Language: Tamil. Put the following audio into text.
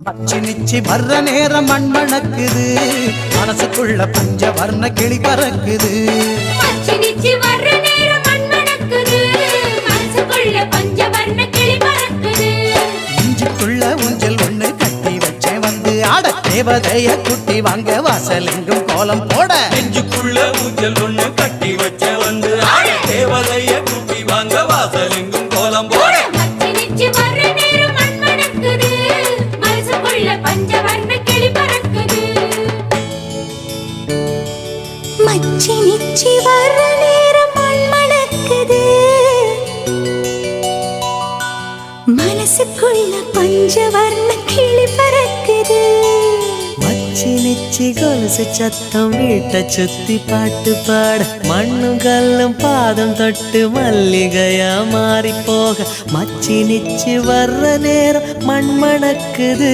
மச்சி நிச்சி வர்ற நேரம் மண் மணக்குது, மனசுக்குள்ள பஞ்ச வர்ண கிளி பறக்குது. மச்சி நிச்சி வர்ற நேரம் மண் மணக்குது, மனசுக்குள்ள பஞ்ச வர்ண கிளி பறக்குது. இஞ்சிக்குள்ள ஊஞ்சல் ஒண்ணு கட்டி வச்சேன் வந்து ஆட, தேவதைய குட்டி வாங்க வாசல் எங்கும் கோலம் போட. நெஞ்சுக்குள்ள ஊஞ்சல் ஒண்ணு கட்டி வச்ச வந்து ஆட, தேவதைய குட்டி வாங்க வாசல் எங்கும் கோலம் போட. மச்சி நிச்சி வர்ற நேரம் மண் மணக்குது, மனசுக்குள்ள பஞ்ச வர்ண கிளி பறக்குது. மச்சி நிச்சி வர்ற நேரம் மண் மணக்குது, மனசுக்குள்ள பஞ்ச வர்ண கிளி பறக்குது. மச்சி நிச்சி கொலுசு சத்தம் வீட்டை சுத்தி பாட்டு பாட, மண்ணும் கல்லும் பாதம் தொட்டு மல்லிகையா மாறி போக. மச்சி நிச்சி வர்ற நேரம் மண் மணக்குது.